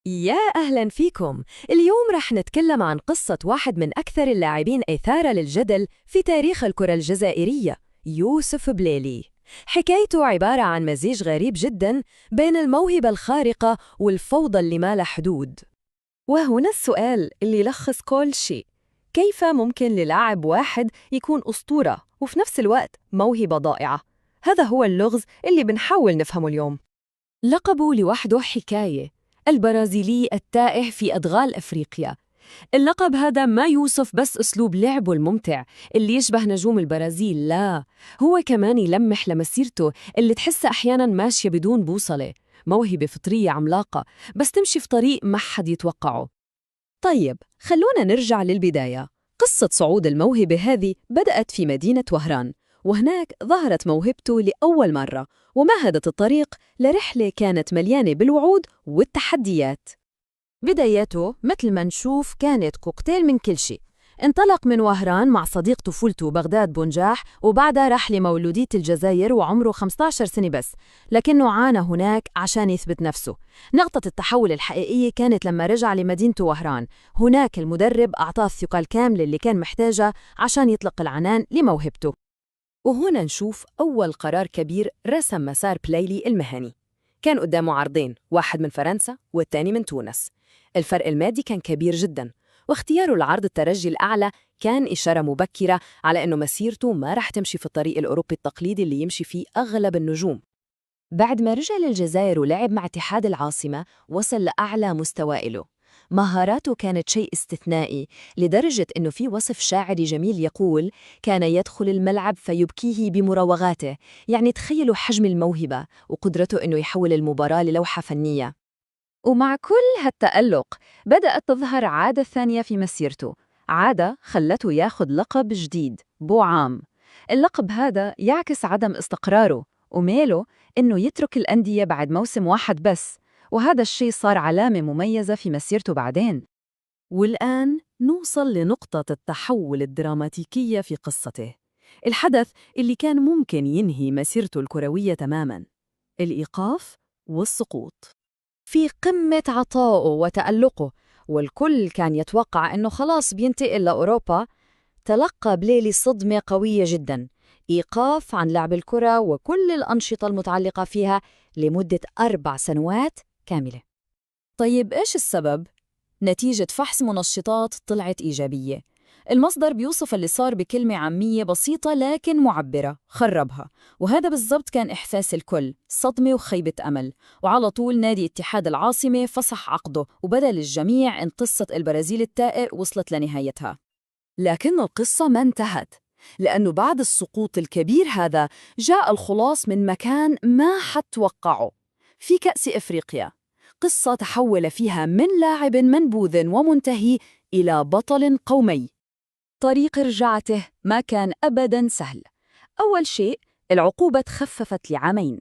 يا أهلاً فيكم. اليوم رح نتكلم عن قصة واحد من أكثر اللاعبين إثارة للجدل في تاريخ الكرة الجزائرية، يوسف بليلي. حكايته عبارة عن مزيج غريب جداً بين الموهبة الخارقة والفوضى اللي ما لها حدود. وهنا السؤال اللي يلخص كل شيء: كيف ممكن للاعب واحد يكون أسطورة وفي نفس الوقت موهبة ضائعة؟ هذا هو اللغز اللي بنحاول نفهمه اليوم. لقبه لوحده حكاية: البرازيلي التائه في أدغال أفريقيا. اللقب هذا ما يوصف بس أسلوب لعبه الممتع اللي يشبه نجوم البرازيل، لا، هو كمان يلمح لمسيرته اللي تحسها أحياناً ماشية بدون بوصلة، موهبة فطرية عملاقة بس تمشي في طريق ما حد يتوقعه. طيب، خلونا نرجع للبداية. قصة صعود الموهبة هذه بدأت في مدينة وهران، وهناك ظهرت موهبته لأول مرة ومهدت الطريق لرحلة كانت مليانة بالوعود والتحديات. بدايته مثل ما نشوف كانت كوكتيل من كل شيء. انطلق من وهران مع صديق طفولته بغداد بونجاح، وبعدها راح لمولودية الجزائر وعمره 15 سنة بس، لكنه عانى هناك عشان يثبت نفسه. نقطة التحول الحقيقية كانت لما رجع لمدينته وهران. هناك المدرب أعطاه الثقة الكاملة اللي كان محتاجها عشان يطلق العنان لموهبته. وهنا نشوف أول قرار كبير رسم مسار بليلي المهني. كان قدامه عرضين، واحد من فرنسا والتاني من تونس. الفرق المادي كان كبير جداً، واختياره لعرض الترجي الأعلى كان إشارة مبكرة على أنه مسيرته ما رح تمشي في الطريق الأوروبي التقليدي اللي يمشي فيه أغلب النجوم. بعد ما رجع للجزائر ولعب مع اتحاد العاصمة، وصل لأعلى مستوى له. مهاراته كانت شيء استثنائي، لدرجة أنه في وصف شاعري جميل يقول: كان يدخل الملعب فيبكيه بمراوغاته. يعني تخيلوا حجم الموهبة وقدرته أنه يحول المباراة للوحة فنية. ومع كل هالتألق بدأت تظهر عادة ثانية في مسيرته، عادة خلته ياخد لقب جديد: بوعام. اللقب هذا يعكس عدم استقراره وميله إنه يترك الأندية بعد موسم واحد بس، وهذا الشيء صار علامة مميزة في مسيرته بعدين. والآن نوصل لنقطة التحول الدراماتيكية في قصته، الحدث اللي كان ممكن ينهي مسيرته الكروية تماماً: الإيقاف والسقوط. في قمة عطائه وتألقه، والكل كان يتوقع أنه خلاص بينتقل لأوروبا، تلقى بليلي صدمة قوية جداً: إيقاف عن لعب الكرة وكل الأنشطة المتعلقة فيها لمدة 4 سنوات كاملة. طيب إيش السبب؟ نتيجة فحص منشطات طلعت إيجابية. المصدر بيوصف اللي صار بكلمة عامية بسيطة لكن معبرة: خربها. وهذا بالضبط كان إحساس الكل، صدمة وخيبة أمل. وعلى طول نادي اتحاد العاصمة فسح عقده، وبدأ للجميع إن قصة البرازيل التائه وصلت لنهايتها. لكن القصة ما انتهت، لأنه بعد السقوط الكبير هذا جاء الخلاص من مكان ما حد توقعه. في كأس إفريقيا، قصة تحول فيها من لاعب منبوذ ومنتهي إلى بطل قومي. طريق رجعته ما كان أبداً سهل. أول شيء، العقوبة تخففت ل2 عام.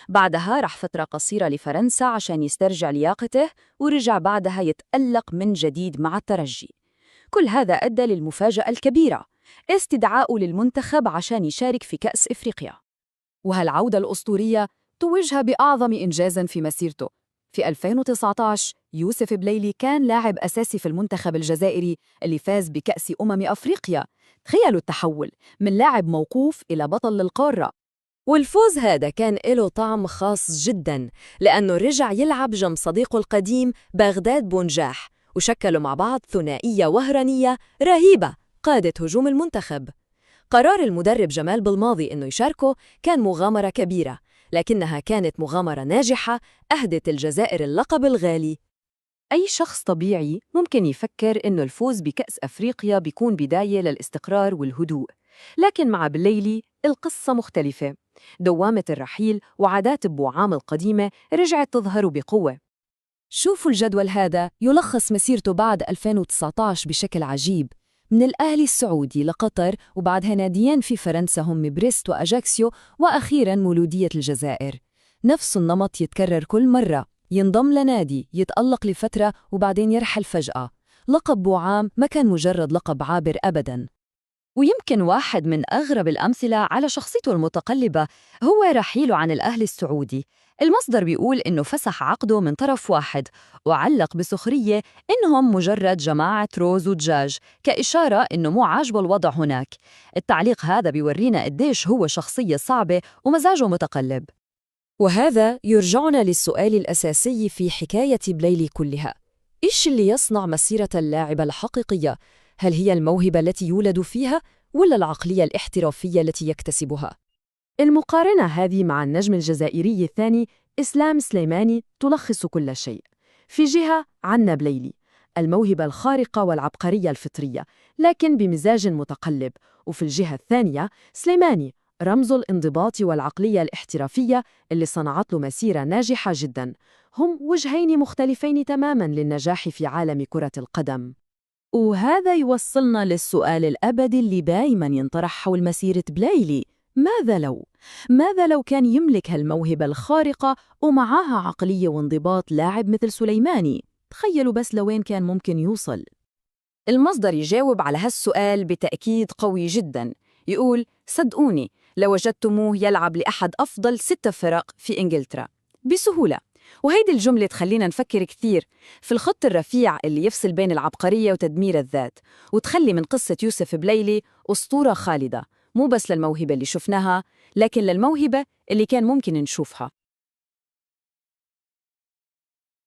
بعدها راح فترة قصيرة لفرنسا عشان يسترجع لياقته، ورجع بعدها يتألق من جديد مع الترجي. كل هذا أدى للمفاجأة الكبيرة: استدعاؤه للمنتخب عشان يشارك في كأس إفريقيا. وهالعودة الأسطورية توجها بأعظم إنجاز في مسيرته. في 2019 يوسف بليلي كان لاعب أساسي في المنتخب الجزائري اللي فاز بكأس أفريقيا. تخيلوا التحول من لاعب موقوف إلى بطل للقارة. والفوز هذا كان له طعم خاص جداً، لأنه رجع يلعب جنب صديقه القديم بغداد بونجاح، وشكلوا مع بعض ثنائية وهرانية رهيبة قادت هجوم المنتخب. قرار المدرب جمال بالماضي إنه يشاركه كان مغامرة كبيرة، لكنها كانت مغامرة ناجحة أهدت الجزائر اللقب الغالي. أي شخص طبيعي ممكن يفكر إنه الفوز بكأس أفريقيا بيكون بداية للاستقرار والهدوء، لكن مع بليلي القصة مختلفة. دوامة الرحيل وعادات بوعام القديمة رجعت تظهر بقوة. شوفوا الجدول هذا يلخص مسيرته بعد 2019 بشكل عجيب: من الأهلي السعودي لقطر، وبعدها ناديين في فرنسا هم بريست وأجاكسيو، وأخيراً مولودية الجزائر. نفس النمط يتكرر كل مرة: ينضم لنادي، يتألق لفترة، وبعدين يرحل فجأة. لقب بوعام ما كان مجرد لقب عابر أبداً. ويمكن واحد من أغرب الأمثلة على شخصيته المتقلبة هو رحيله عن الأهلي السعودي. المصدر بيقول إنه فسح عقده من طرف واحد وعلق بسخرية إنهم مجرد جماعة روز ودجاج كإشارة إنه مو عاجبه الوضع هناك. التعليق هذا بيورينا قديش هو شخصية صعبة ومزاجه متقلب. وهذا يرجعنا للسؤال الأساسي في حكاية بليلي كلها. إيش اللي يصنع مسيرة اللاعب الحقيقية؟ هل هي الموهبة التي يولد فيها ولا العقلية الاحترافية التي يكتسبها؟ المقارنة هذه مع النجم الجزائري الثاني إسلام سليماني تلخص كل شيء. في جهة عنا بليلي، الموهبة الخارقة والعبقرية الفطرية، لكن بمزاج متقلب، وفي الجهة الثانية سليماني، رمز الانضباط والعقلية الاحترافية اللي صنعت له مسيرة ناجحة جداً. هم وجهين مختلفين تماماً للنجاح في عالم كرة القدم. وهذا يوصلنا للسؤال الأبدي اللي دايماً ينطرح حول مسيرة بليلي: ماذا لو كان يملك هالموهبة الخارقة ومعاها عقلية وانضباط لاعب مثل سليماني؟ تخيلوا بس لوين كان ممكن يوصل. المصدر يجاوب على هالسؤال بتأكيد قوي جداً، يقول: صدقوني لو وجدتموه يلعب لأحد أفضل 6 فرق في إنجلترا بسهولة. وهيدي الجملة تخلينا نفكر كثير في الخط الرفيع اللي يفصل بين العبقرية وتدمير الذات، وتخلي من قصة يوسف بليلي أسطورة خالدة، مو بس للموهبة اللي شفناها، لكن للموهبة اللي كان ممكن نشوفها.